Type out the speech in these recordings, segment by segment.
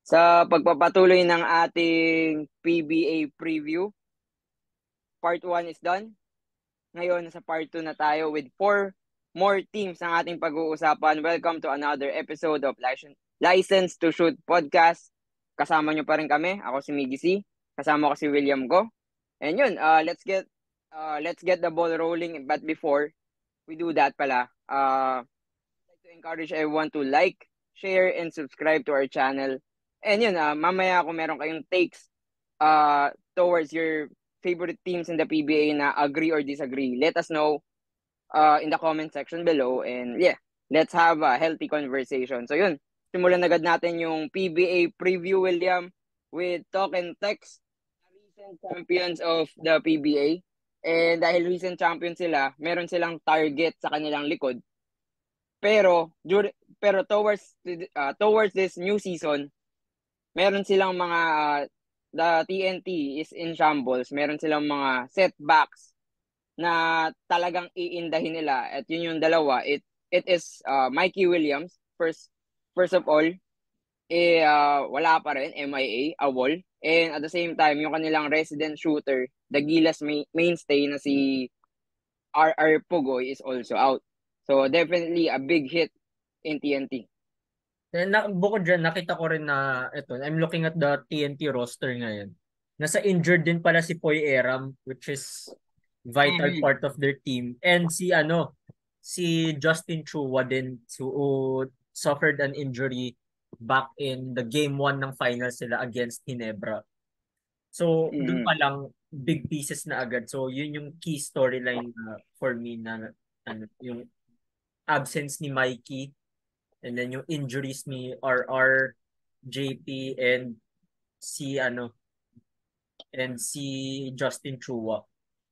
Sa pagpapatuloy ng ating PBA preview, part 1 is done. Ngayon, sa part 2 na tayo with 4 more teams ang ating pag-uusapan. Welcome to another episode of License to Shoot Podcast. Kasama nyo pa rin kami. Ako si Miggy C. Kasama ko si William Go. And yun, let's get the ball rolling. But before we do that pala, I'd like to encourage everyone to like, share, and subscribe to our channel. And yun, mamaya kung meron kayong takes towards your favorite teams in the PBA na agree or disagree, let us know in the comment section below. And yeah, let's have a healthy conversation. So yun, simulan agad natin yung PBA preview, William, with talk and text, recent champions of the PBA. And dahil recent champion sila, meron silang target sa kanilang likod. Pero towards this new season, meron silang mga the TNT is in shambles. Meron silang mga setbacks na talagang iindahin nila. At yun yung dalawa. It is Mikey Williams first of all, wala pa rin, MIA, wall. And at the same time, yung kanilang resident shooter, the Gilas mainstay na si RR Pugoy is also out. So definitely a big hit in TNT. Bukod dyan, nakita ko rin na ito, I'm looking at the TNT roster ngayon. Nasa injured din pala si Poy Eram, which is vital part of their team. And si Justin Chua din, who suffered an injury back in the game 1 ng finals sila against Ginebra. So, dun pa lang, big pieces na agad. So, yun yung key storyline for me na yung absence ni Mikey. And then yung injuries ni RR, JP, and si Justin Chua.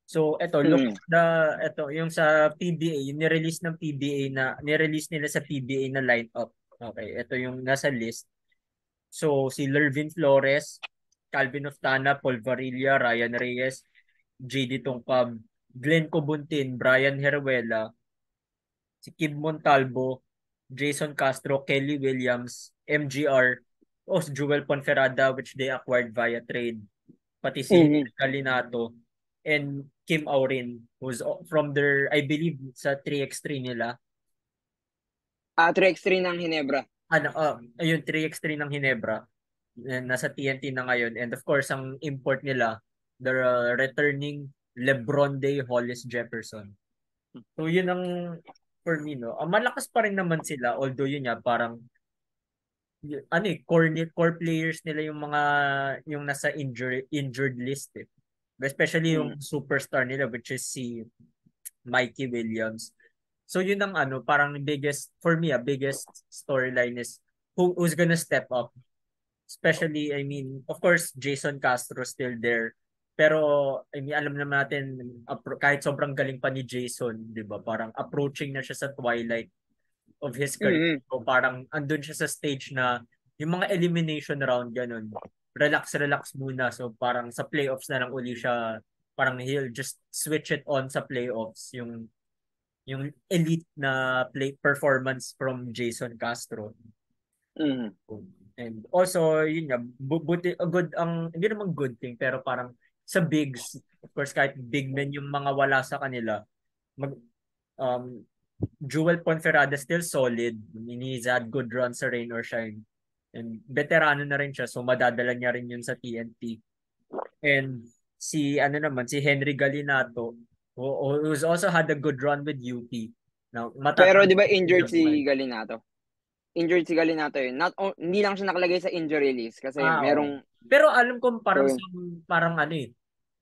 So look at yung sa PBA, yung nirelease nila sa PBA na lineup. Okay, ito yung nasa list. So si Lervin Flores, Calvin Oftana, Paul Varilla, Ryan Reyes, JD Tongkab, Glenn Cobuntin, Brian Heruela, si Kid Montalvo, Jason Castro, Kelly Williams, MGR, Joel Ponferrada, which they acquired via trade, pati si Calinato, and Kim Aurin, who's from their, I believe, sa 3x3 nila. 3x3 ng Ginebra. Ayun, 3x3 ng Ginebra. Nasa TNT na ngayon. And of course, ang import nila, the returning LeBron Day Hollis Jefferson. So yun ang for me, no. Malakas pa rin naman sila, although yun nga parang core players nila yung nasa injured list eh. Especially yung superstar nila, which is si Mikey Williams. So yun ang parang biggest storyline is who's gonna step up. Especially, I mean, of course, Jason Castro still there. Pero, I mean, alam naman natin, kahit sobrang galing pa ni Jason, di ba? Parang approaching na siya sa twilight of his career. So parang andun siya sa stage na yung mga elimination round, ganun. Relax muna. So parang sa playoffs na lang uli siya, parang he'll just switch it on sa playoffs. Yung elite na play performance from Jason Castro. And also, yun nga, hindi naman good thing, pero parang sa bigs, of course, kahit big men yung mga wala sa kanila, um, Joel Ponferrada still solid. I mean, he's had good runs sa rain or shine. And veterano na rin siya, so madadala niya rin yun sa TNT. And si Henry Galinato, who's also had a good run with UP. Now, Pero di ba injured si Galinato? Injured si Galinato yun. Hindi lang siya nakalagay sa injury list kasi merong... Pero alam ko parang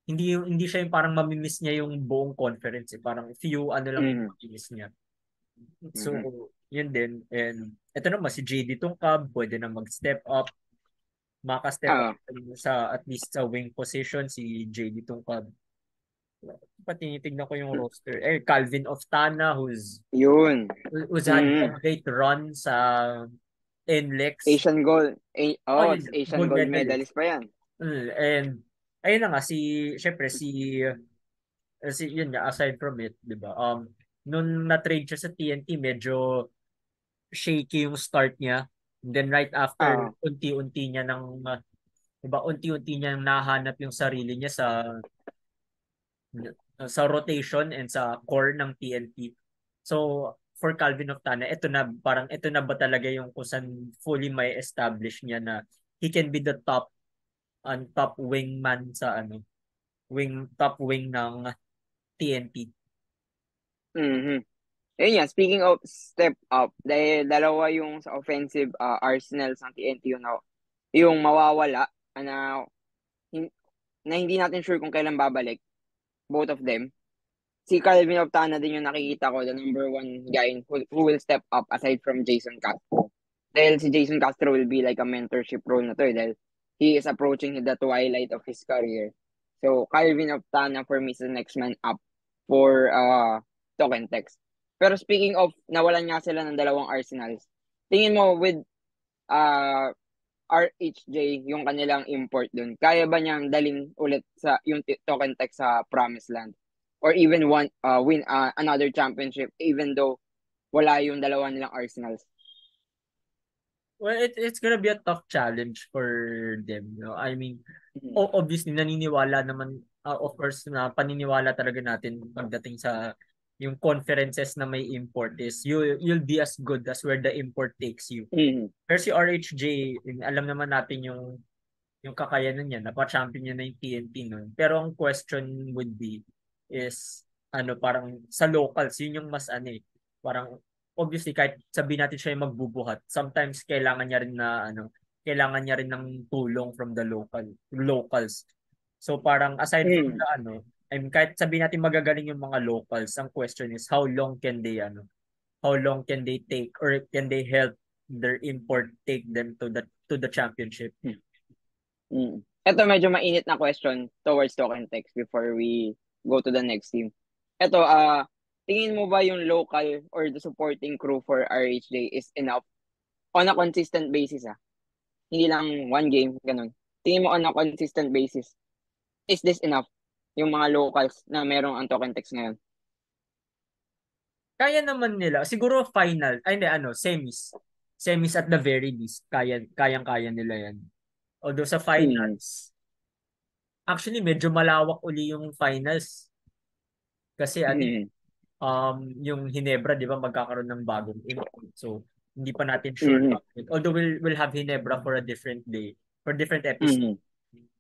hindi siya yung parang mamimiss niya yung buong conference eh. Parang few lang yung mamimiss niya. So, yun din. And ito naman, si JD Tungkab, pwede na mag-step up. Maka-step up at least sa wing position, si JD Tungkab. Tinitignan ko yung roster. Calvin Oftana, who's had a great run sa NLEX. Asian Gold medalist pa yan. And ayun na nga, syempre yun nga, aside from it, di ba? Nung na-trade siya sa TNT, medyo shaky yung start niya. And then right after, Ah, unti-unti niya diba, unti-unti niya nahanap yung sarili niya sa rotation and sa core ng TNT. So, for Calvin Octana, ito na ba talaga yung kung saan fully may establish niya na he can be the top wingman sa top wing ng TNT. mhm. Ayun nga, speaking of step up, dahil dalawa yung sa offensive arsenal ng TNT yung mawawala na, hin- na hindi natin sure kung kailan babalik, both of them. Si Calvin Octana din yung nakikita ko, the number one guy who will step up aside from Jason Castro. Dahil si Jason Castro will be like a mentorship role na to dahil he is approaching the twilight of his career. So, Calvin Octana for me is the next man up for Token Text. Pero speaking of, nawalan nga sila ng dalawang Arsenals. Tingin mo with uh, RHJ, yung kanilang import dun, kaya ba niyang daling ulit sa yung Token Tech sa Promised Land? Or even win another championship even though wala yung dalawa nilang Arsenals? Well, it's gonna be a tough challenge for them. I mean, Mhm. obviously, naniniwala naman, of course, na paniniwala talaga natin pagdating sa yung conferences na may import is you'll be as good as where the import takes you. Mhm. Pero si RHJ, alam naman natin yung kakayanan niya, napa-champion niya na yung TNT nun. Pero ang question would be is, parang sa locals, yun yung mas parang obviously kahit sabihin natin siya yung magbubuhat, sometimes kailangan niya rin ng tulong from the locals. So parang aside from Mhm. the I mean, kahit sabihin natin magagaling yung mga locals, ang question is how long can they take or can they help their import take them to the championship? Mhm. Ito medyo mainit na question towards Token Text before we go to the next team. Ito, tingin mo ba yung local or the supporting crew for RHJ is enough on a consistent basis? Hindi lang one game, ganun. Tingin mo on a consistent basis, is this enough? Yung mga locals na merong ang Token Text ngayon. Kaya naman nila. Siguro final. Ay, hindi, semis. Semis at the very least. Kayang-kaya nila yan. Although sa Mm. finals, actually, medyo malawak uli yung finals. Kasi, Mm. yung Hinebra, di ba, magkakaroon ng bagong import. So, hindi pa natin sure. Mm. Although, we'll have Hinebra for a different day, for different episode. Mm.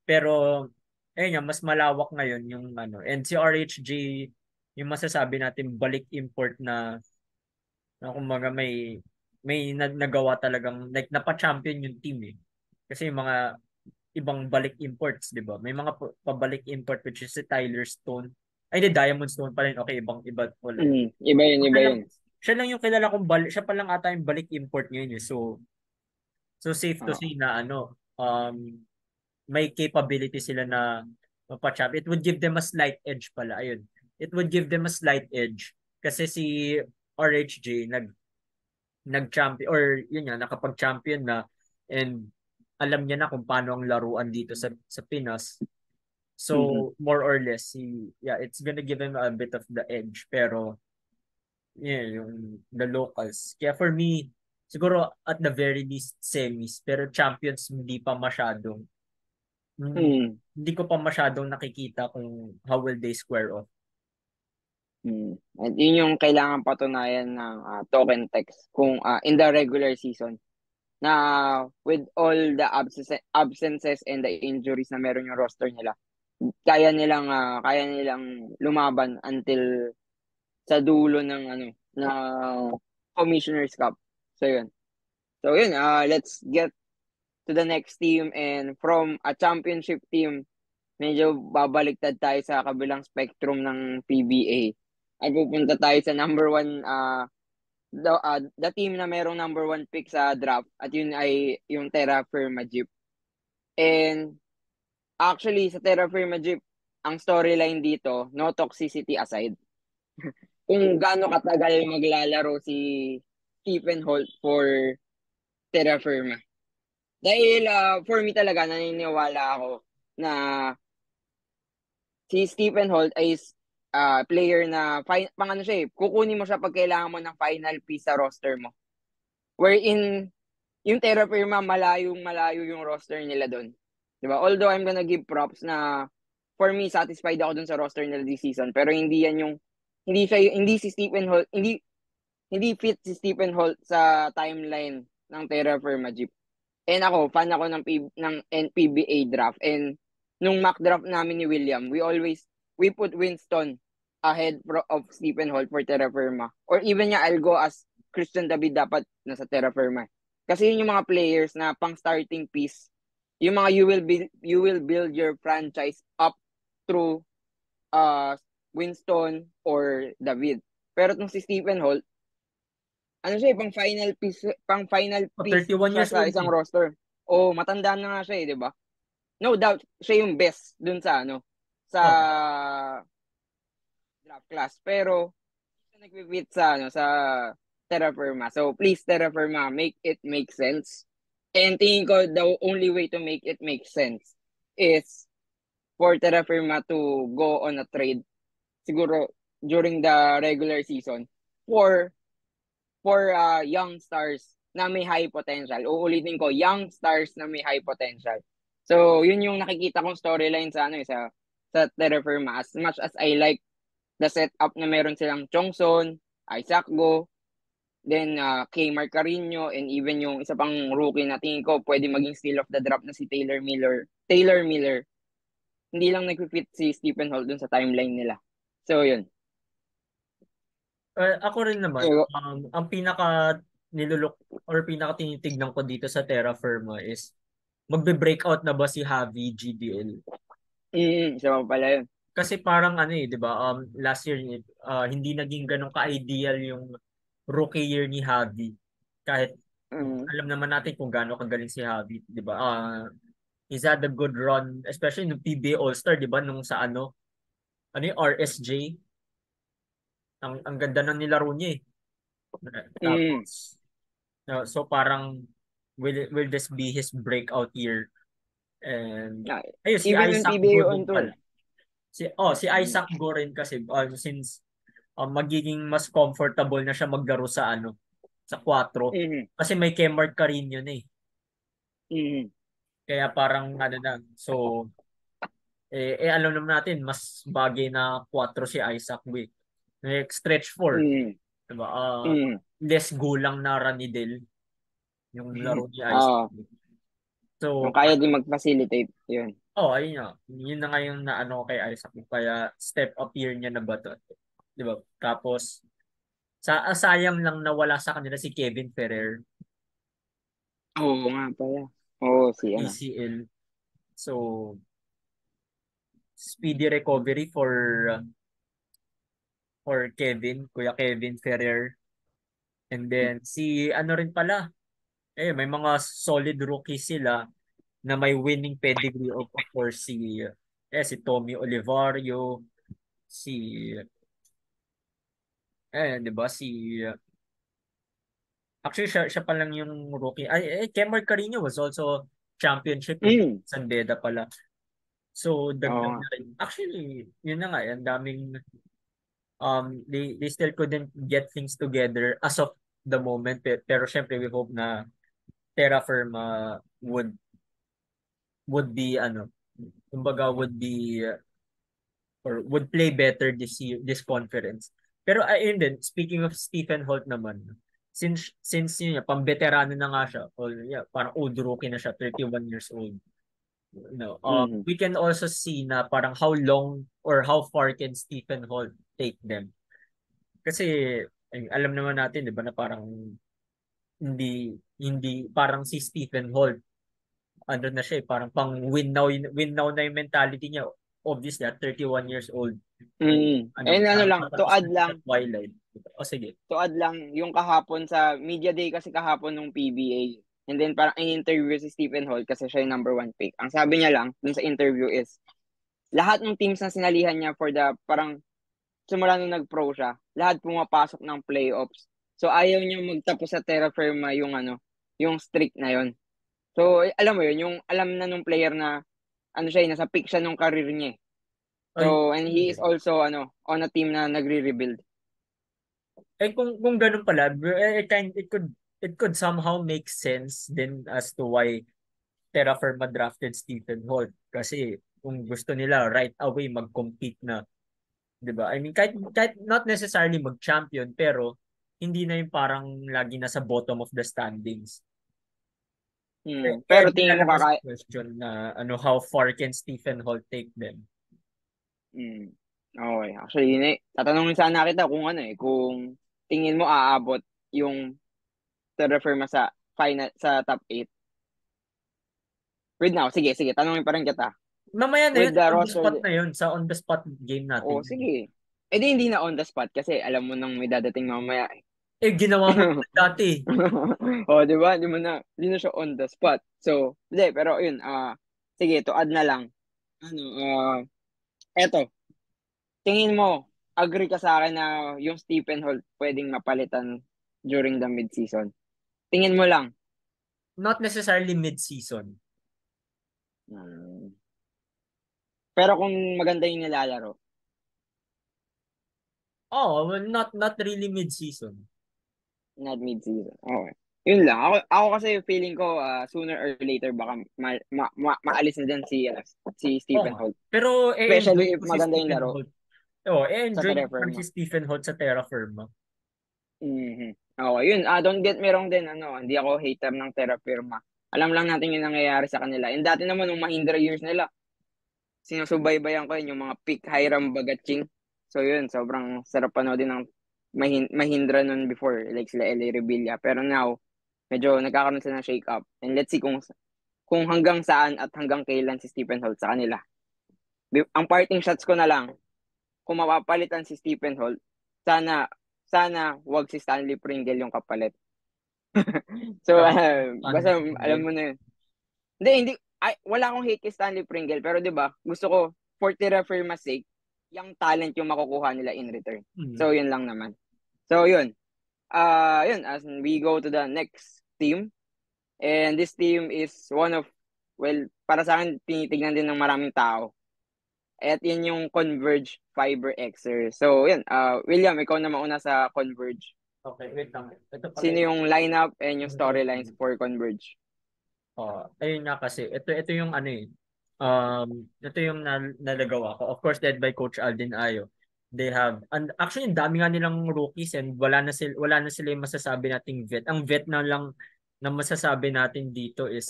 Pero, ayun nga, mas malawak ngayon yung And si RHG, yung masasabi natin, balik import na kumbaga nagawa talagang like napa-champion yung team eh. Kasi yung mga ibang balik imports, 'di ba? May mga pabalik import which is si Tyler Stone. Ay, di Diamond Stone pa rin. Okay, iba wala. Mm. Iba yun, iba Siya lang, yun. siya lang yung kilala kong siya pa lang ata yung balik import ngayon eh. So safe to Oo. say na may capability sila na mapa-champ. It would give them a slight edge pala. Ayun. It would give them a slight edge kasi si RHJ nag-champion or yun nga nakapag-champion na and alam niya na kung paano ang laruan dito sa Pinas. Mm. So more or less it's gonna give him a bit of the edge pero yung the locals. Kaya for me siguro at the very least semis pero champions Mm. hindi ko pa masyadong nakikita kung how will they square off. Mm. At yun yung kailangan patunayan ng Token Text kung in the regular season na with all the absences and the injuries na meron yung roster nila, kaya nilang lumaban until sa dulo ng ng Commissioner's Cup. So yun. Let's get to the next team, and from a championship team, medyo babaliktad tayo sa kabilang spectrum ng PBA. At pupunta tayo sa number one the team na merong number one pick sa draft, at yun ay yung Terra Firma Jeep. And actually sa Terra Firma Jeep, ang storyline dito, no toxicity aside, kung gaano katagal maglalaro si Stephen Holt for Terra Firma. Dahil for me talaga, naniniwala ako na si Stephen Holt ay player na pang siya kukunin mo siya pag kailangan mo ng final piece sa roster mo. Wherein yung Terra Firma, malayo yung roster nila doon. 'Di ba? Although I'm gonna give props na for me satisfied ako dun sa roster nila this season, pero hindi yan yung hindi si Stephen Holt, hindi fit si Stephen Holt sa timeline ng Terra Firma Jeep. And ako, fan ako ng NPBA draft, and nung mock draft namin ni William, we put Winston ahead of Stephen Holt for Terra Firma. Or even I'll go as Christian David dapat nasa Terra Firma. Kasi yun yung mga players na pang starting piece. Yung mga you will build your franchise up through uh Winston or David. Pero itong si Stephen Holt, ano siya, pang final Oh, piece 31 siya years sa old isang eh. roster. O matanda na nga siya eh, 'di ba? No doubt siya yung best dun sa sa Oh, draft class, pero siya nagpipit sa Terra Firma. So please Terra Firma, make it make sense. And tingin ko the only way to make it make sense is for Terra Firma to go on a trade siguro during the regular season for young stars na may high potential. Uulitin ko, young stars na may high potential. So, yun yung nakikita kong storyline sa Terra Firma. As much as I like the setup na meron silang Chongson, Isaac Go, then Kmar Carino, and even yung isa pang rookie na tingin ko pwede maging steal of the draft na si Taylor Miller. Taylor Miller. Hindi lang nag-fit si Stephen Holt dun sa timeline nila. So, yun. ako rin naman, ang pinaka nilulok or pinaka tinitignan ko dito sa Terra Firma is magbe-breakout na ba si Javi GBL? Isa pa pala yun. Kasi parang ano eh, 'di ba? Last year hindi naging ganun ka-ideal yung rookie year ni Javi. Kahit Mm, alam naman natin kung gaano kagaling si Javi, 'di ba? He's had a good run, especially nung PBA All-Star, 'di ba? Nung sa ano yung RSJ, ang ganda ng nilaro niya eh. mm. Tapos so parang will this be his breakout year? And Yeah. ayun si Even on Isaac Go PBA on din tour. pala. Si Isaac Go rin kasi since magiging mas comfortable na siya maglaro sa 4 Mm, kasi may Kemart Carino na eh. mm, Kaya parang ano na. So alam naman natin mas bagay na 4 si Isaac Go. Like stretch 4, mm, 'di ba? mm. Less gulang na Ranidel yung laro ni Isaac Oo. Go. Yung So kaya din mag-facilitate, yun. ayun nga. Yun na nga yung naano kay Isaac Go. Kaya step up year niya na ba to? 'Di ba? Tapos sayang lang na wala sa kanila si Kevin Ferrer, Oo nga pala. Oo, si ano. ACL. So, speedy recovery for Kevin, Kuya Kevin Ferrer. And then si ano rin pala, may mga solid rookies sila na may winning pedigree of course si Tommy Olivario, si 'di ba actually siya pa lang yung rookie. Kemar Carino was also championship with Mm. San Beda pala. So Oo dagdag nga. na rin. Actually, yun na nga, ang daming they still couldn't get things together as of the moment, pero syempre we hope na Terra Firma would be kumbaga would be or would play better this year, this conference. Pero ayun din, speaking of Stephen Holt naman, since yun, pang-veterano na nga siya, or parang old rookie na siya, 31 years old. No, Mm. we can also see na parang how long or how far can Stephen Holt take them. Kasi alam naman natin 'di ba na parang hindi parang si Stephen Holt ano na siya parang pang win now na yung mentality niya. Obviously at 31 years old. Mm. And ano Parang lang, patapos na siya sa Twilight. Sige. to add lang, yung kahapon sa media day kasi kahapon ng PBA. And then parang in-interview si Stephen Holt kasi siya yung number one pick. Ang sabi niya lang dun sa interview is, lahat ng teams na sinalihan niya for the, parang simula nung nag-pro siya, lahat pumapasok ng playoffs. So ayaw niya magtapos sa Terra Firma yung streak na yon. So alam mo yun, yung alam na nung player na nasa peak siya nung career niya. Ay, So and he is okay. also on a team na nagre-rebuild. Kung ganun pala, it could it could somehow make sense din as to why Terra Firma drafted Stephen Holt. Kasi kung gusto nila right away mag-compete na, 'di ba? I mean, kahit not necessarily mag-champion, pero hindi na yung parang lagi nasa bottom of the standings. Kaya Pero tingin mo nilalabas yung question na how far can Stephen Holt take them? Okay. Actually, tatanungin sana kita kung tingin mo aabot yung Terra Firma sa final sa top 8. Wait now, sige, tanungin pa rin kita. Mamaya na With yun, the on the roster, spot na yun, sa on the spot game natin. sige. Eh di hindi na on the spot kasi alam mo nang may dadating mamaya. Ginawa mo dati. Di ba? Hindi na siya on the spot. So, hindi, pero yun, sige, to add na lang. Eto, tingin mo, agree ka sa akin na yung Stephen Holt pwedeng mapalitan during the mid-season? Tingin mo lang. Not necessarily mid-season. Pero kung maganda yung nilalaro. Not really mid-season. Not mid-season. Okay. Yun lang. Ako kasi feeling ko sooner or later baka maalis na din si Stephen Holt. Pero Especially enjoy if ko si maganda yung Stephen laro Holt. sa Enjoy Terra ko Firma. si Stephen Holt sa Terra Firma. Okay, yun. Don't get me wrong din. Hindi ako hater ng Terra Firma. Alam lang natin yung nangyayari sa kanila. And dati naman, nung Mahindra years nila, sinusubaybayan ko yun, yung mga peak Hiram Bagaching. So yun, sobrang sarap panoodin ng Mahindra nun before, like sila LA Revilla. Pero now, medyo nagkakaroon sila ng shake-up. And let's see kung hanggang saan at hanggang kailan si Stephen Holt sa kanila. Ang parting shots ko na lang, kung mapapalitan si Stephen Holt, sana wag si Stanley Pringle yung kapalit. So, basta alam mo na yun. Hindi. Wala akong hate kay Stanley Pringle, pero 'di ba? Gusto ko for Terra Firma's sake, yung talent yung makukuha nila in return. So, yun lang naman. So, yun. Yun, as we go to the next team. And this team is para sa akin, tinitignan din ng maraming tao. At yun yung Converge Fiber Xer. So, yun. William, ikaw na mauna sa Converge. Okay, wait lang. Sino yung lineup and yung storylines for Converge? Ayun nga kasi. Ito yung ito yung nalagawa ko. Of course, led by Coach Alden Ayo. They have, and actually, ang dami nga nilang rookies and wala na sila yung masasabi nating vet. Ang vet na lang na masasabi natin dito is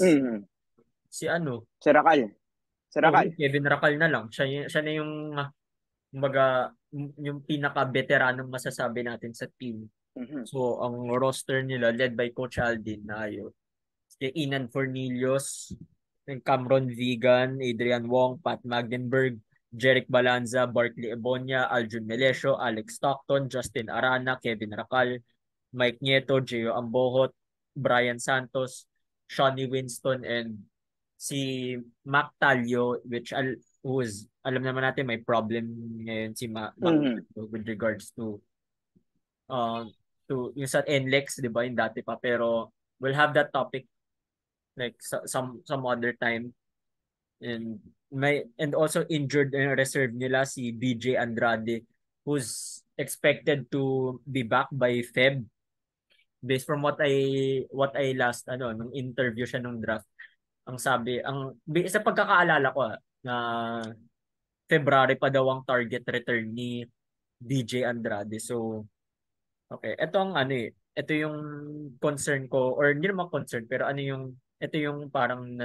si Rakal. Kevin Rakal na lang. Siya na yung yung pinaka-veteranong masasabi natin sa team. So, ang roster nila led by Coach Aldin na si Inan Fornillos, Cameron Vigan, Adrian Wong, Pat Magdenberg, Jeric Balanza, Barkley Ebonia, Aljun Melesio, Alex Stockton, Justin Arana, Kevin Rakal, Mike Nieto, Gio Ambohot, Brian Santos, Shawnee Winston, and si Mac Talio, who is, alam naman natin may problem ngayon si Mac with regards to yung sa NLEX, 'di ba, yung dati pa, pero we'll have that topic like some other time. And also injured in reserve nila si BJ Andrade, who's expected to be back by Feb based from what I last nung interview siya nung draft. Ang sabi, sa pagkakaalala ko na February pa daw ang target return ni BJ Andrade. So okay, ito yung concern ko, or hindi naman concern, pero ito yung parang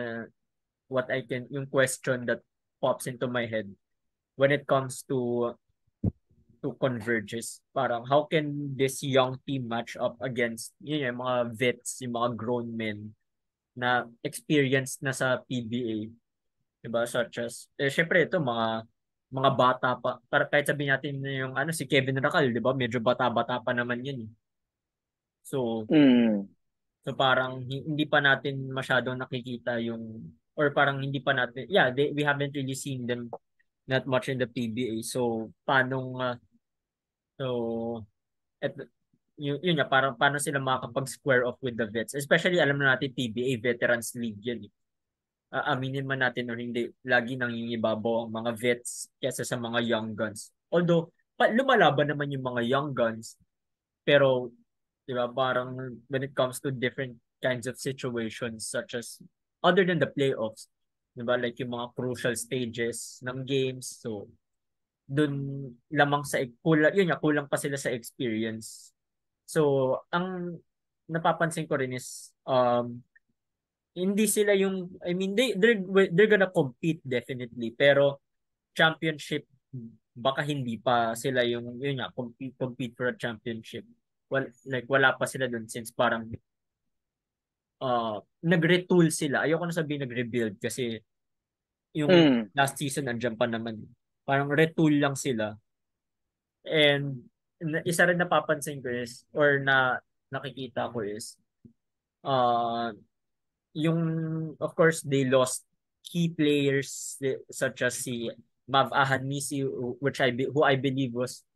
yung question that pops into my head when it comes to Converges. Parang how can this young team match up against yung mga vets, yung mga grown men na experienced na sa PBA, diba? Such as, syempre ito mga bata pa, para kahit sabihin natin na yung si Kevin Rakal, diba? Medyo bata-bata pa naman yun. So parang hindi pa natin masyadong nakikita or parang hindi pa natin, we haven't really seen them not much in the PBA. So yun nga, parang paano sila makakapag-square off with the vets, especially alam na natin PBA Veterans League yan. Aminin man natin o hindi, lagi nangingibabaw ang mga vets kaysa sa mga young guns. Although lumalaban naman yung mga young guns, pero Diba? Parang when it comes to different kinds of situations such as other than the playoffs, diba? Like yung mga crucial stages ng games. So, dun lamang sa kulang pa sila sa experience. So, ang napapansin ko rin is hindi sila yung I mean they're gonna compete definitely pero championship baka hindi pa sila yung yun nga compete for a championship. Well, like wala pa sila dun since parang nag-retool sila. Ayoko na sabihin nag-rebuild kasi yung Mm. last season nandiyan pa naman. Parang retool lang sila. And isa rin napapansin ko is or nakikita ko is uh yung of course they lost key players such as si Mav Ahanisi who I believe was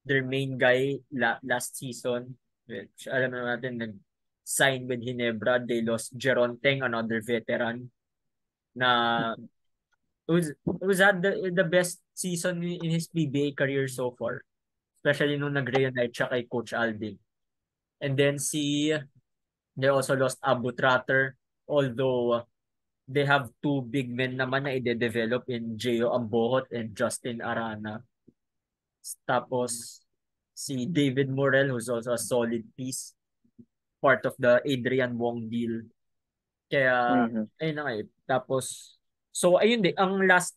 their main guy last season, which alam na natin nag-sign with Ginebra. They lost Jeron Teng, another veteran na it was at the best season in his PBA career so far, especially nung nag-reunite siya kay Coach Alvin. And then they also lost Abu Tratter, although they have two big men naman na ide-develop in Gio Ambohot and Justin Arana. Tapos si David Morel who's also a solid piece, part of the Adrian Wong deal. Kaya Mm-hmm. ayun na nga eh. Tapos so ayun din ang last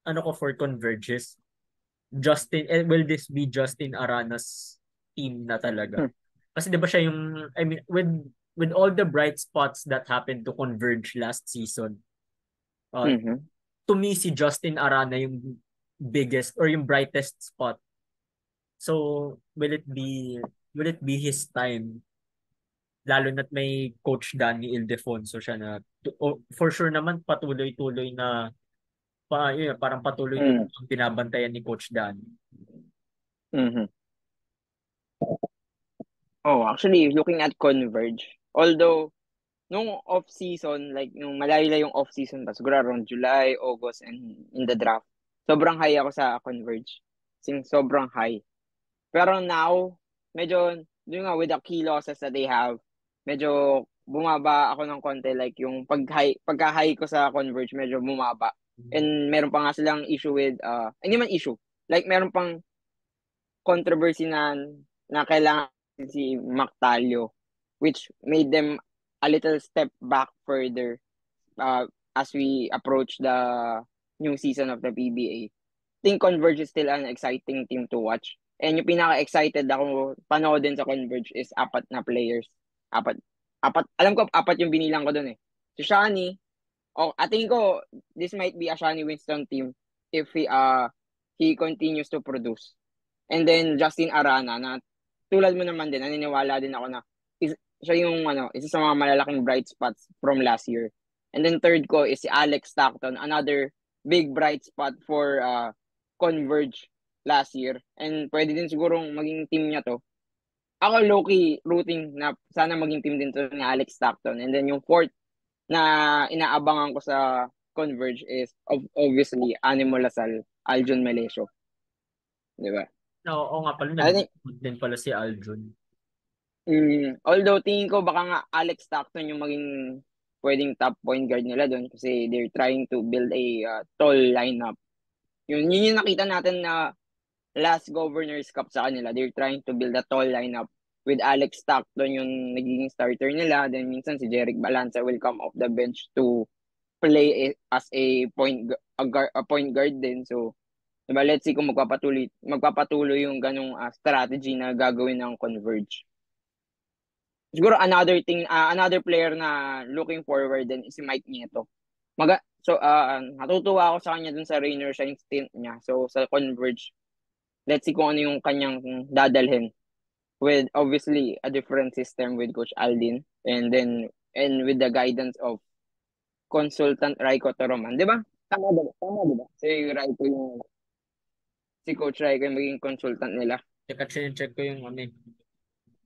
ano ko for Converges will this be Justin Arana's team na talaga? Kasi 'di ba siya yung I mean with all the bright spots that happened to Converge last season. Mm-hmm. To me si Justin Arana yung biggest or yung brightest spot. So will it be his time lalo na't may coach Danny Ildefonso siya na for sure naman patuloy-tuloy na parang patuloy-tuloy Mm-hmm. ang binabantayan ni Coach Danny. Mm-hmm. Oh, actually, looking at Converge, although nung off-season, like nung malayo-layong off-season pa, siguro around July, August, and in the draft, sobrang high ako sa Converge. Sobrang high. Pero now, medyo, yun nga, with the key losses that they have, medyo bumaba ako ng konti. Like, yung pagka-high ko sa Converge, medyo bumaba. And meron pa nga silang issue with, hindi man issue. Like, meron pang controversy na kailangan si Mactalio, which made them a little step back further as we approach the new season of the PBA. I think Converge is still an exciting team to watch. And yung pinaka-excited ako panoodin sa Converge is apat na players. Apat. Alam ko, apat yung binilang ko dun eh. Si Shani, I think ko, this might be a Shani Winston team if he continues to produce. And then Justin Arana na tulad mo naman din, naniniwala din ako na siya yung isa sa mga malalaking bright spots from last year. And then third ko is si Alex Stockton, another big bright spot for Converge last year. And pwede din sigurong maging team niya to. Ako low-key rooting na sana maging team din to ni Alex Stockton. And then yung fourth na inaabangan ko sa Converge is obviously Animo Lasal, Aljon Melesio. Di ba? Oo nga pala, I think, din pala si Aljun. although tingin ko baka nga Alex Stockton yung maging pwedeng top point guard nila doon kasi they're trying to build a tall lineup. Yun yung nakita natin na last Governors Cup sa kanila. They're trying to build a tall lineup with Alex Stockton yung nagiging starter nila. Then minsan si Jeric Balanza will come off the bench to play as a point guard din. So, diba, let's see kung magpapatuloy yung ganong strategy na gagawin ng Converge. Siguro another player na looking forward din is si Mike Nieto. Natutuwa ako sa kanya dun sa Rainier Shine stint niya. So, sa Converge, let's see kung ano yung kanyang dadalhin with obviously a different system with Coach Aldin and with the guidance of consultant Raiko Toroman. Di ba? Tama ba? Si Coach Raiko yung maging consultant nila. Teka, check ko yung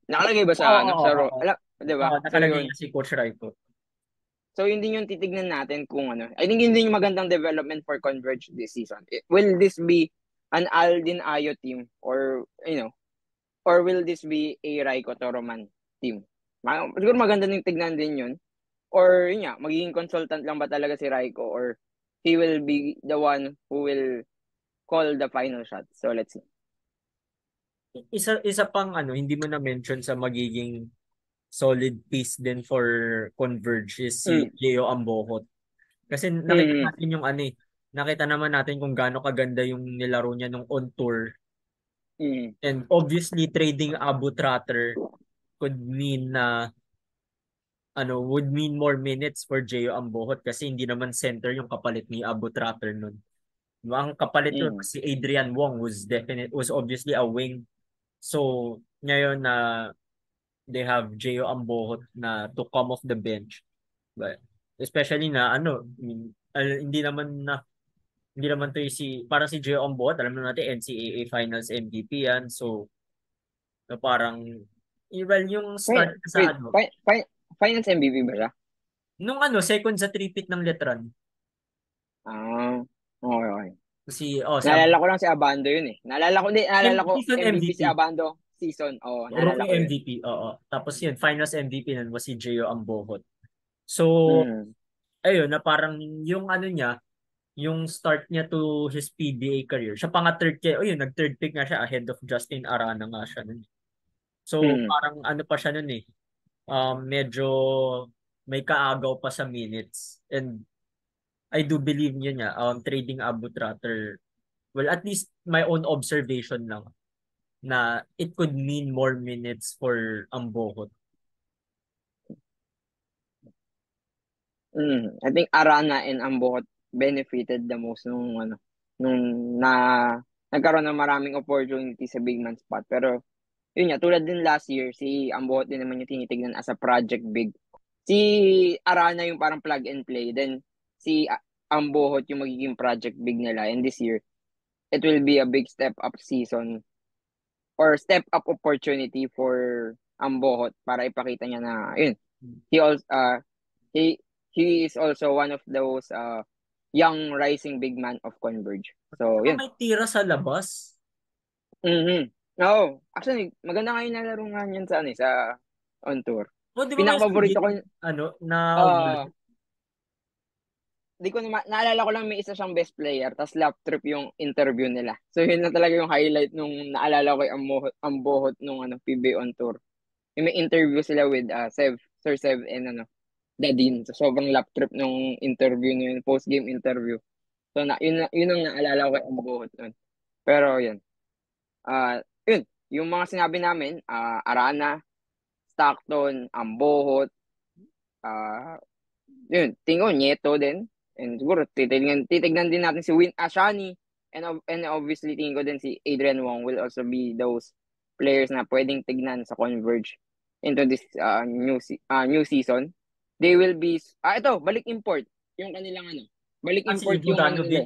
Nakalagay ba Oo, sa oo, oo. Alam, di ba? So Nakalagay yun. niya si Coach Raiko. So yun din yung titignan natin kung ano. I think yun din yung magandang development for Converge this season. Will this be an Aldin Ayo team or Or will this be a Raiko Toroman team? Siguro maganda nang tignan din yun. Or yun nga, magiging consultant lang ba talaga si Raiko, or he will be the one who will call the final shot. So let's see. Isa pang hindi mo na mention sa magiging solid piece din for Converge is si Leo Ambohot. Kasi nakita natin yung nakita naman natin kung gaano kaganda yung nilaro niya nung on tour. And obviously trading Abu Tratter could mean na would mean more minutes for Gio Ambohot kasi hindi naman center yung kapalit ni Abu Tratter nun. Ang kapalit nun si Adrian Wong was obviously a wing. So ngayon na they have Gio Ambohot na to come off the bench. But especially na hindi naman to para si Gio Ambohot, alam natin NCAA Finals MVP yan. So parang yung start sa Finals MVP ba siya? Nung second sa three-peat ng Letran. Okay. Naalala ko lang si Abando yun eh. Naalala ko MVP si Abando season. Naalala ko yun. MVP, oo. Tapos yun, finals MVP nun was si Gio Ambohot. So, ayun, na parang yung niya, yung start niya to his PBA career. Siya pa nga nag-third pick nga siya ahead of Justin Arana nga siya nun. So, parang pa siya nun eh. Medyo may kaagaw pa sa minutes. And I do believe yun niya, trading Abu Tratter, well, at least my own observation lang, na it could mean more minutes for Ambohot. I think Arana and Ambohot benefited the most nung nagkaroon ng maraming opportunity sa big man spot. Pero yun nga, tulad din last year, si Ambohot din naman yung tinitignan as a project big. Si Arana yung parang plug and play. Then si Ambohot yung magiging project big nila. And this year, it will be a big step up season or step up opportunity for Ambohot para ipakita niya na yun. He is also one of those young rising big man of Converge. So, yun. May tira sa labas. Oo. Actually, maganda nga yung nalaro nga yun sa on tour. Di ba pinaka-paborito ko di ko naalala ko lang may isa siyang best player, tapos lap trip yung interview nila. So, yun na talaga yung highlight nung naalala ko yung Ambohot nung PBA on tour. Yung may interview sila with Sir Sev and Dadin. So, sobrang lap trip nung interview nyo, yung post-game interview. So, yun ang naalala ko kay Ambohot nun. Pero, yun. Yun. Yung mga sinabi namin, Arana, Stockton, Ambohot, yun, tingin ko, Nieto din. And siguro, titignan din natin si Win Ashani. And obviously, tingin ko din si Adrian Wong will also be those players na pwedeng tignan sa Converge into this new season. They will be, balik import. Yung kanilang balik import yung nila.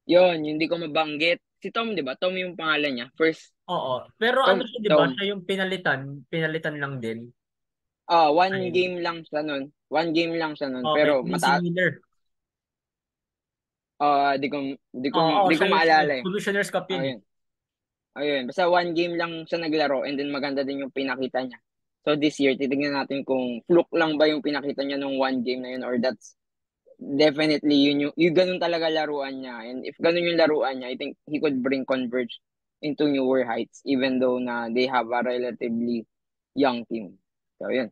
Yun, hindi ko mabanggit. Si Tom, di ba? Tom yung pangalan niya. First. Oo. Pero Tom, siya, di ba? Siya yung pinalitan lang din. One game lang siya nun. Pero mataas. Di ko maalala eh. Solutioners Cup yun. Ayun. Basta one game lang siya naglaro and then maganda din yung pinakita niya. So this year, titignan natin kung fluke lang ba yung pinakita niya nung one game na yun or that's definitely yung ganun talaga laruan niya. And if ganun yung laruan niya, I think he could bring Converge into newer heights even though na they have a relatively young team. So, yun.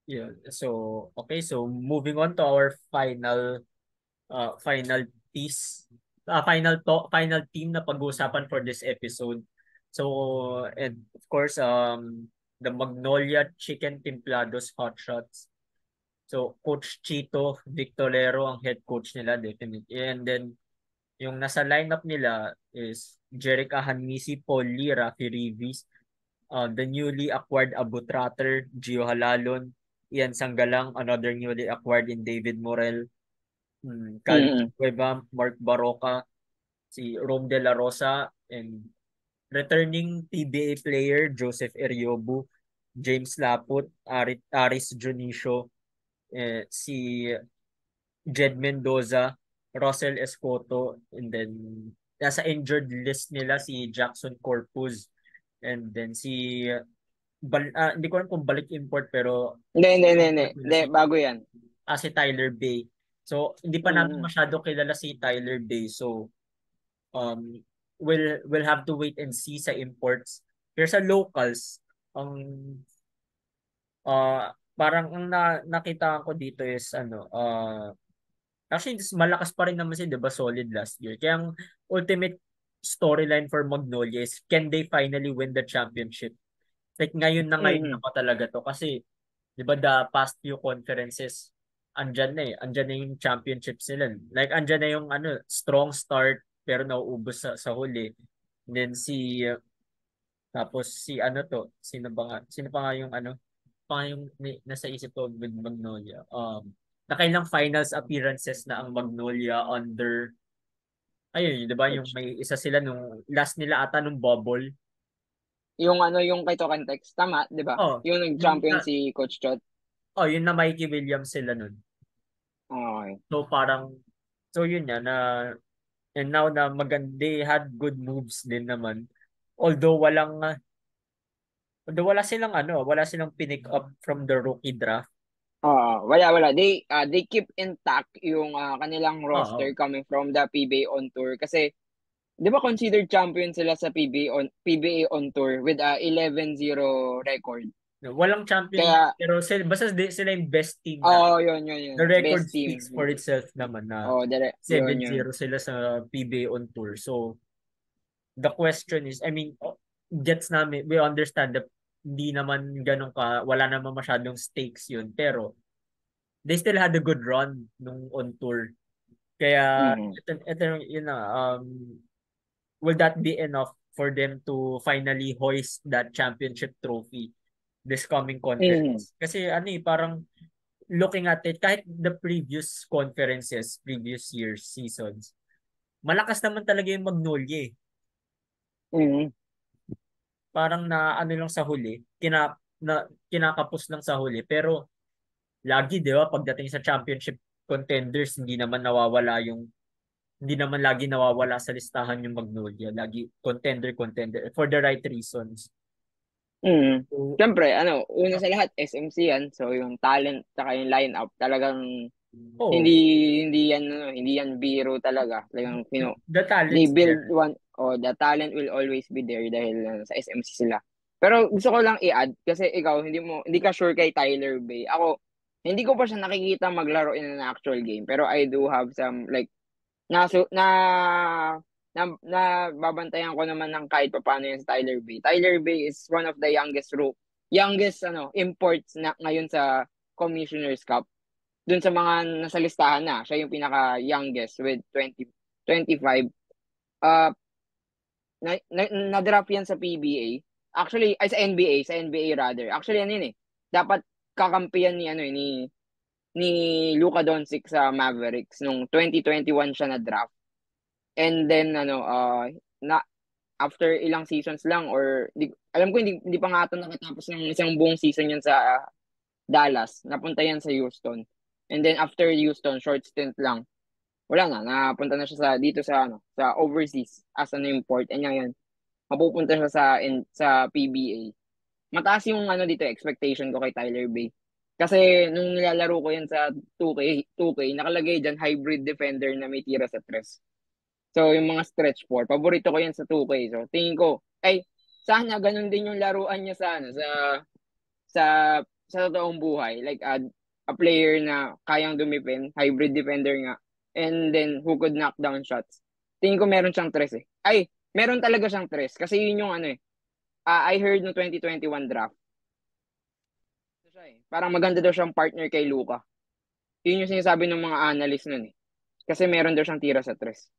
Yeah. So, okay. So, moving on to our final piece. Final team na pag-uusapan for this episode. So, and of course, the Magnolia Chicken Templados Hotshots. So, Coach Chito Victorero ang head coach nila, definitely. And then, yung nasa lineup nila is Jeric Ahanmisi, Paul Lee, Rafi Rivis, the newly acquired Abu Tratter, Gio Halalon, Ian Sanggalang, another newly acquired in David Morel, Calvin Cueva, Mark Baroca, si Rome De La Rosa, and returning PBA player Joseph Eriobu, James Laput, Aris Junicio, si Jed Mendoza, Russell Escoto, and then nasa injured list nila si Jackson Corpuz and then hindi ko alam kung balik import pero import nila Hindi, bago yan. Si Tyler Bay. So hindi pa namin Mm. masyado kilala si Tyler Bay. So um we'll have to wait and see sa imports. Pero sa locals, ang parang ang nakita ko dito is actually malakas pa rin naman si 'di ba solid last year. Kaya ang ultimate storyline for Magnolia is can they finally win the championship? Like ngayon na Mm. pa talaga to kasi 'di ba the past few conferences andyan na yung championships nila. Like andyan na yung strong start pero nauubos sa huli. And then tapos sino pa nga yung nasa isip ko with Magnolia. Nakailang finals appearances na ang Magnolia under ayun, 'di ba yung Coach. may isa sila nung last nila ata nung bubble. Yung kay Tocantex, tama, di ba? Oh, Yung yung nag-champion si Coach Chot. yun na Mikey Williams sila nun. Okay. So parang yun nga na and now na they had good moves din naman. Although wala silang pinick up from the rookie draft. Wala. They keep intact yung kanilang roster Oo. coming from the PBA on tour kasi 'di ba considered champion sila sa PBA on tour with a 11-0 record. Walang champion Kaya pero sila yung best team na yun. the record Best team. speaks for itself naman na Yun. 7-0 sila sa PBA on tour. So the question is, I mean, gets namin, we understand that hindi naman wala naman masyadong stakes yun. Pero, they still had a good run nung on tour. Kaya, Mhm. ito yun na, will that be enough for them to finally hoist that championship trophy this coming Mhm. conference? Kasi parang looking at it, kahit the previous years, seasons, malakas naman talaga yung Magnolia eh. Mhm. Parang lang sa huli, kinakapos lang sa huli. Pero lagi, di ba, pagdating sa championship contenders, hindi naman lagi nawawala sa listahan yung Magnolia. Lagi contender for the right reasons. Mhm. So, Siyempre, una sa lahat, SMC yan. So, yung talent tsaka yung lineup, talagang oh, hindi hindi yan biro talaga. Talagang, the they talent's build there. one, the talent will always be there dahil sa SMC sila. Pero gusto ko lang i-add, kasi ikaw, hindi ka sure kay Tyler Bay. Ako, hindi ko pa siya nakikita maglaro in an actual game. Pero I do have some, like, na, na, na babantayan ko naman ng kahit pa paano yan sa Tyler Bay. Tyler Bay is one of the youngest imports na ngayon sa Commissioner's Cup. Dun sa mga nasa listahan na, siya yung pinaka-youngest with 25. Uh, na-draft yan sa PBA. Actually, ay sa NBA rather. Actually, ano yun eh. Dapat kakampiyan ni Luka Doncic sa Mavericks nung 2021 siya na-draft. And then na after ilang seasons lang or alam ko hindi pa nga ata nakatapos ng isang buong season yan sa Dallas. Napunta yan sa Houston. And then after Houston, short stint lang. Wala na, napunta na siya dito sa overseas as an import. And ngayon, mapupunta siya sa PBA. Mataas yung dito expectation ko kay Tyler Bay. Kasi nung nilalaro ko yan sa 2K nakalagay diyan hybrid defender na may tira sa tres. So yung mga stretch four, paborito ko yan sa 2K. So tingin ko, ay sana ganun din yung laruan niya sa sa totoong buhay. Like a player na kayang dumipin, hybrid defender nga, and then who could knock down shots. Tingin ko meron siyang tres eh. Ay, meron talaga siyang tres. Kasi yun yung I heard no 2021 draft. Siya eh. Parang maganda daw siyang partner kay Luka. Yun yung sinasabi ng mga analyst nun eh. Kasi meron daw siyang tira sa tres.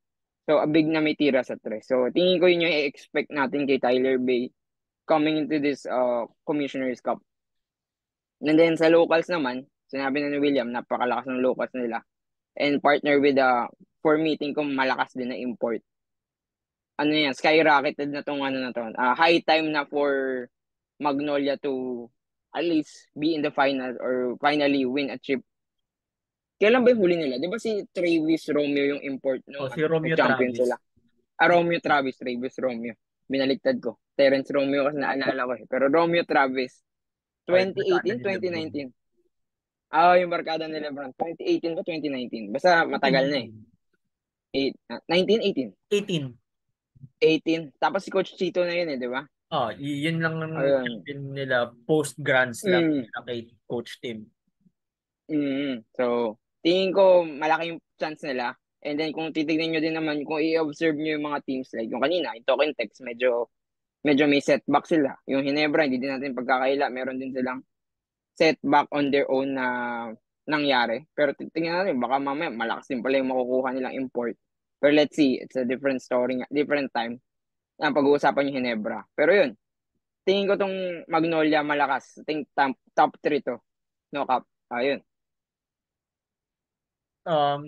So, a big na may tira sa tres. So, tingin ko yun yung i-expect natin kay Tyler Bay coming into this Commissioner's Cup. And then sa locals naman, sinabi na ni William, napakalakas ng locals nila. And partner with for meeting ko malakas din na import. Ano yan, skyrocketed na tong na to. High time na for Magnolia to at least be in the final or finally win a chip. Kailan ba yung huli nila? Di ba si Travis Romeo yung import nung Si Romeo nag-champion Travis. sila? Romeo Travis, Travis Romeo. Binaliktad ko. Terence Romeo kasi naalala ko eh. Pero Romeo Travis, O yung barkada 2018, ni Lebron. 2019. Yung barkada ni LeBron. 2018 ba 2019? Basta 18, matagal na eh. 19, 18. 18. 18. Tapos si Coach Chito na yun eh, di ba? Yun lang ang Ayun. champion nila post Grand Slam Mm, nila kay Coach Tim. So, tingin ko malaki yung chance nila. And then kung titignan nyo din naman, kung i-observe nyo yung mga teams like yung kanina, yung Token Tex, medyo may setback sila. Yung Hinebra, hindi din natin pagkakaila. Meron din silang setback on their own na nangyari. Pero tingnan natin, baka mamaya malakas din pala yung makukuha nilang import. Pero let's see, it's a different story, different time. Ang pag-uusapan yung Hinebra. Pero yun, tingin ko tong Magnolia malakas. Think top 3 to. No cap. Ayun.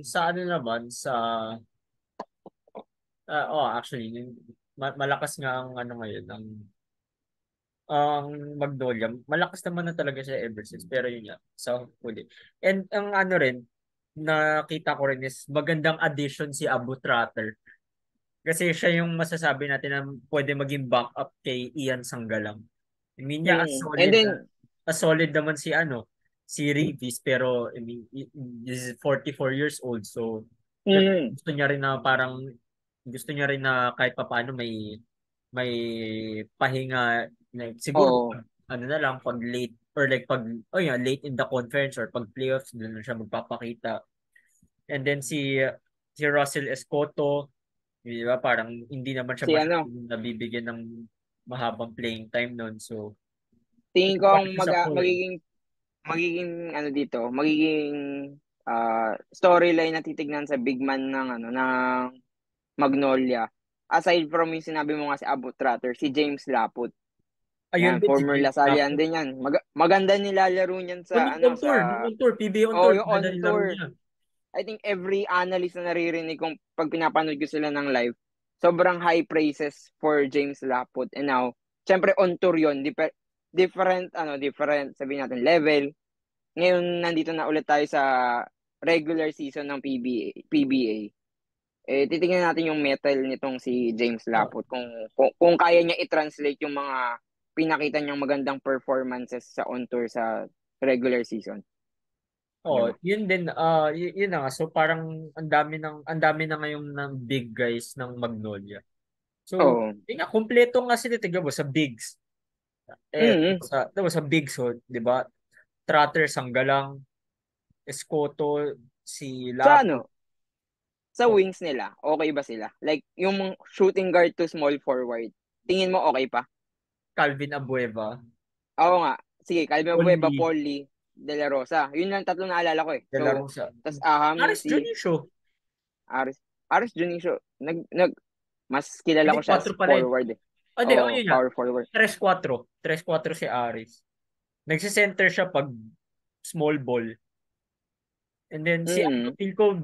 Sa ano naman, actually, malakas nga ang ano ngayon, ang Magnolia. Malakas naman na talaga siya ever since. Pero yun nga, sa huli. And ang ano rin, nakita ko rin is magandang addition si Abu Tratter. Kasi siya yung masasabi natin na pwede maging backup kay Ian Sanggalang. I mean, yeah, And then, as solid naman si Reeves, pero I mean, is 44 years old. So, syempre, mm, gusto niya rin na kahit papaano may pahinga, like, siguro oh, ano na lang pag late or like late in the conference or pag playoffs doon na siya magpapakita. And then si Russell Escoto, di ba? Parang hindi naman siya si ano, masyadong nabibigyan ng mahabang playing time noon. So, tingin ito ko pa ang rin isa ko eh. magiging ano dito, magiging storyline na titignan sa big man ng ano ng Magnolia. Aside from yung sinabi mo nga si Abu Tratter, si James Laput. Ayun Yan, din si former James Lasallian Lapo. din yan. Maganda nilalaro niyan O, sa ano Nung sa on tour, PBA on tour, yung on maganda yung laro tour. niya. I think every analyst na naririnig kung pag pinapanood ko sila ng live, sobrang high praises for James Laput. And now, syempre on tour yun, different sabihin natin level. Ngayon nandito na ulit tayo sa regular season ng PBA. Titingnan natin yung metal nitong si James Oh, Laput kung kaya niya i-translate yung mga pinakita niyang magandang performances sa on tour sa regular season, 'di ba? yun din, yun na nga. So parang ang dami na ngayon ng big guys ng Magnolia. So, Oo. yun nga, kumpleto nga sila, tignan mo, sa bigs. Mm. Sa bigs, so, di ba? Trotter, Sanggalang, Escoto, si Sa Lapo, ano, sa wings nila, okay ba sila? Like yung shooting guard to small forward. Tingin mo okay pa? Calvin Abueva, Oo nga. Sige, Calvin Bueba, Only, Paul Lee, De La Rosa. Yun lang tatlo na naalala ko eh. De La So, Rosa. tas Ahami Aris si Junicio. Aris Aris Junicio. Mas kilala Hindi, ko siya as 4 pala yun. forward eh. Hindi, Oo, yun nga. power forward. 3-4. 3-4 si Aris. Nagsisenter siya pag small ball. And then Mm. feel ko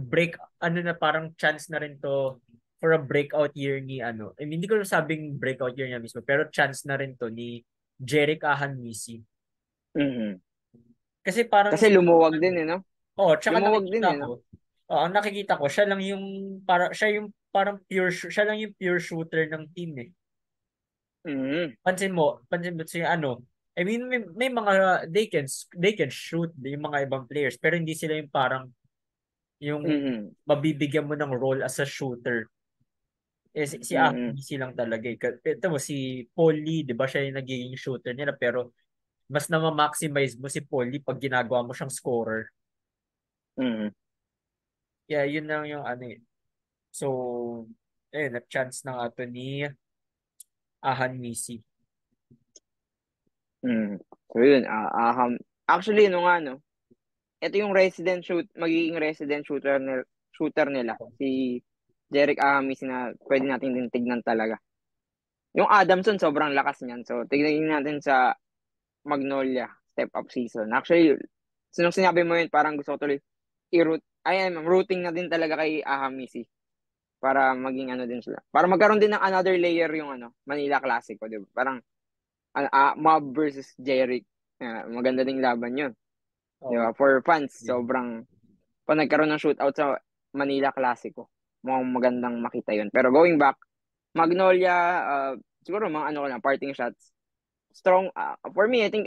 ano na parang chance na rin to for a breakout year ni ano. I mean, hindi ko sabing breakout year niya mismo, pero chance na rin to ni Jerick Ahanmisi. Mm. Kasi parang Kasi lumuwag din eh, no? tsaka Lumuwag din eh, no? ang nakikita ko, siya lang siya lang yung pure shooter ng team eh. Mm. Pansin mo si ano, I mean may mga they can shoot yung mga ibang players pero hindi sila yung parang yung Mm. mabibigyan mo ng role as a shooter. Si Mm. Ahmisi lang talaga eh. Ito mo si Paul Lee, 'di ba siya yung nagiging shooter nila pero mas na-maximize mo si Paul Lee pag ginagawa mo siyang scorer. Mm. Yeah, yun lang yung ano eh. So, na-chance na nga to ni Ahan Misi. Mm. So yun, actually no nga no. Ito yung magiging resident shooter nila si Jerick Ahamis na pwede natin din tignan talaga. Yung Adamson sobrang lakas niyan. So tignan natin sa Magnolia step up season. Actually, sinong sinabi mo yun, parang gusto ko tuloy i-root. Rooting na din talaga kay Ahamisi para maging ano din sila. Para magkaroon din ng another layer yung ano, Manila Classico, di ba? Parang Mob versus Jerick. Maganda ding laban yun. Di Oh, ba? For fans, yeah. sobrang pag nagkaroon ng shootout sa Manila Classico, mukhang magandang makita yun. Pero going back, Magnolia, siguro mga ano ko lang, parting shots. Strong, for me, I think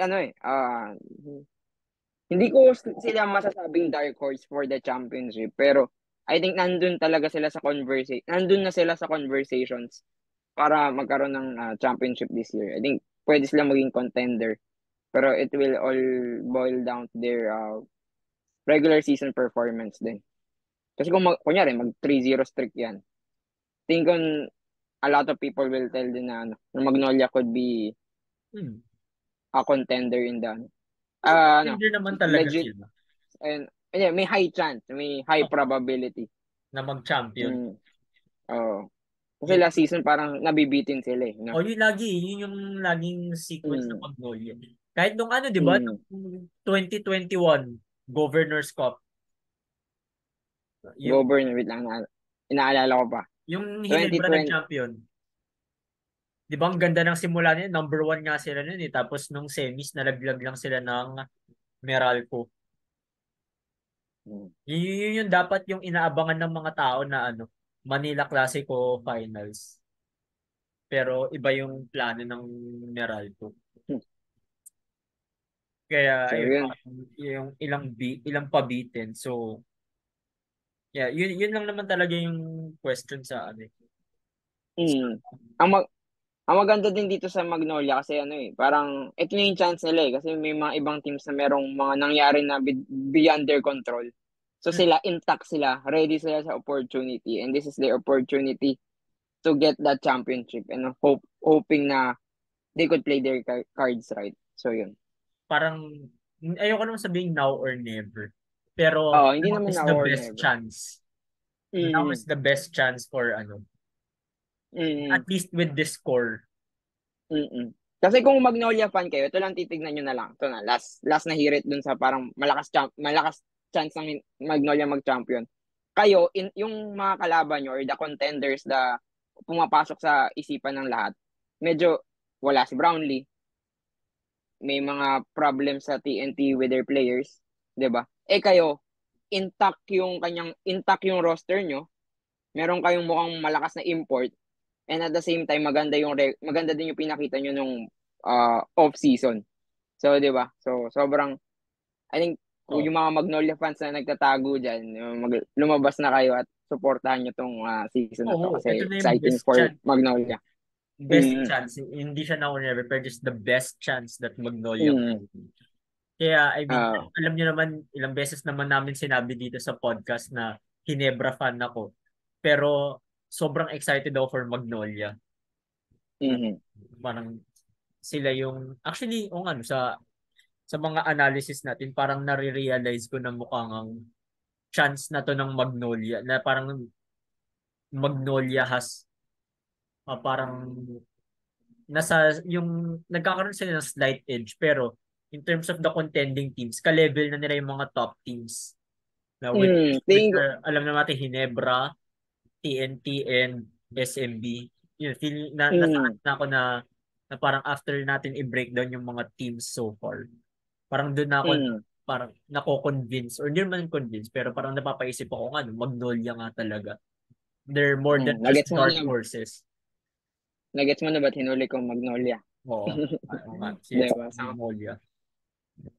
hindi ko sila masasabing dark horse for the championship, pero I think nandun na sila sa conversations para magkaroon ng championship this year. I think pwede sila maging contender, pero it will all boil down to their regular season performance din. Kasi kung kunyari mag 3-0 streak yan, think on a lot of people will tell din na Magnolia could be a contender in the Hindi naman talaga legit, sila and yeah, may high chance, may high probability. na mag-champion. Oh. Kasi Yun, last season parang nabibitin sila no? yun yung laging sequence ng Mm. Magnolia. Kahit nung ano, di ba? Mm. Nung 2021 Governor's Cup. Yung, Governor, wait lang, inaalala ko pa. yung Hinebra 2020, nag-champion. Di ba ang ganda ng simula nila? Number 1 nga sila nun eh. Tapos nung semis, nalaglag lang sila ng Meralco. Yun yung dapat yung inaabangan ng mga tao na Manila Clasico Finals. Pero iba yung plano ng Meralco. Kaya so ayun, yun. yung ilang pabitin. So yeah, yun lang naman talaga yung question sa Mm. Ang, mag, ang maganda din dito sa Magnolia kasi parang ito na yung chance nila kasi may mga ibang teams na merong mga nangyari na beyond their control. So sila, intact sila, ready sila sa opportunity, and this is their opportunity to get that championship and hoping na they could play their cards right. So yun. Parang ayoko naman sabihin now or never. Pero Oo, hindi now naman is na the or best never. chance. Now Mm. is the best chance for Mm. at least with this score. Mm. Kasi kung Magnolia fan kayo, ito lang titignan nyo na lang. Ito na, last na hirit dun sa parang malakas chance ng Magnolia mag-champion. Kayo, yung mga kalaban nyo or the contenders na pumapasok sa isipan ng lahat, medyo wala si Brownlee, may mga problems sa TNT with their players, 'di ba? Kayo, intact yung roster nyo, meron kayong mukhang malakas na import, and at the same time maganda din yung pinakita nyo nung off season. So 'di ba? So sobrang I think kung Oh. yung mga Magnolia fans na nagtatago diyan, lumabas na kayo at suportahan nyo tong season na to Oo, ito kasi na yung exciting for Magnolia. best Mm. chance. Hindi siya now or never, pero just the best chance that Magnolia. Mm. Kaya, I mean, Uh, alam niyo naman, ilang beses naman namin sinabi dito sa podcast na Ginebra fan ako. Pero, sobrang excited ako for Magnolia. Na, mm. parang, sila yung, actually, sa mga analysis natin, parang nare-realize ko na mukhang ang chance na to ng Magnolia, na parang Magnolia has, parang, nagkakaroon sila ng slight edge, pero, in terms of the contending teams, ka-level na nila yung mga top teams. Na which Tingin ko, are, alam na natin, Hinebra, TNT, and SMB. Yun, nasaan mm, na ako na parang after natin i-breakdown yung mga teams so far. Parang doon na ako mm, parang nako-convince or hindi man convince pero parang napapaisip ako Magnolia nga talaga. They're more than just nagets mo dark na, horses. nagets mo na ba't hinuli kong Magnolia? Oo. Oo nga. Yes, Diba? Magnolia.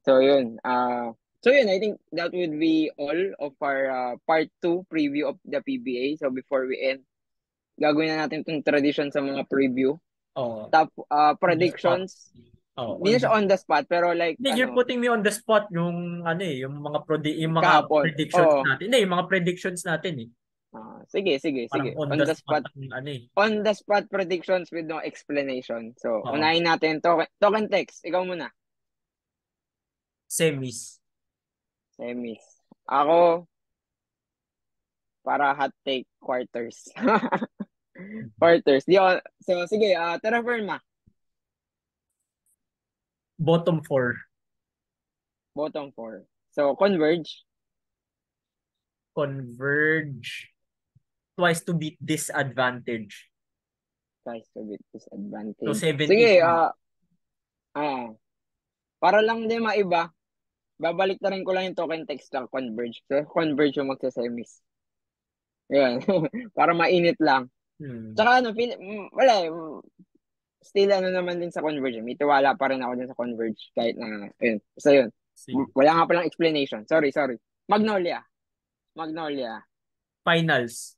So yun. I think that would be all of our part 2 preview of the PBA. So before we end, gagawin na natin itong tradition sa mga preview. Oo. Top On the spot. predictions. Oo. Hindi na siya on the spot, pero like, Hindi, you're putting me on the spot yung yung mga kahapon. predictions Oo. natin. Hindi, yung mga predictions natin eh. Sige, sige, Parang sige. on On the the spot spot. ang On the spot predictions with no explanation. So, Oo. unahin natin token text. Ikaw muna. Semis. Semis. Ako, para hot take, quarters. Quarters. So, sige, terraforma. Bottom four. Bottom four. So, converge. Converge. Twice to beat disadvantage. Guys, a bit So, disadvantage. Sige, 72. para lang din maiba, babalik na rin ko lang yung token text lang, converge. So, converge yung magsa-semis. Yan. Para mainit lang. Tsaka wala eh. Still naman din sa Converge. May tiwala pa rin ako din sa Converge kahit na, ayun. So yun. Sige. Wala nga palang explanation. Sorry. Magnolia. Finals.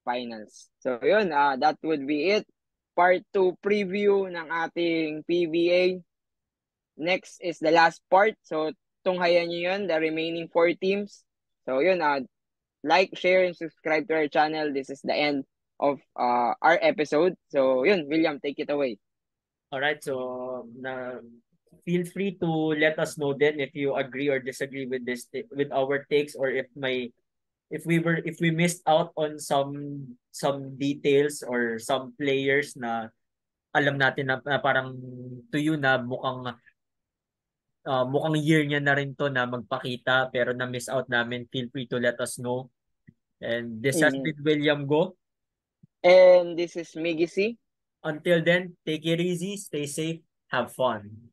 Finals. So yun, that would be it. Part 2 preview ng ating PBA. Next is the last part. So tunghayan nyo yun, the remaining 4 teams. So yun, like, share, and subscribe to our channel. This is the end of our episode. So yun, William, take it away. Alright, so feel free to let us know then if you agree or disagree with with our takes, or if we missed out on some details or some players na alam natin na parang to you na mukhang year niya na rin to na magpakita pero na miss out namin. Feel free to let us know. And this has been William Go. And this is Miggy C. Until then, take it easy, stay safe, have fun.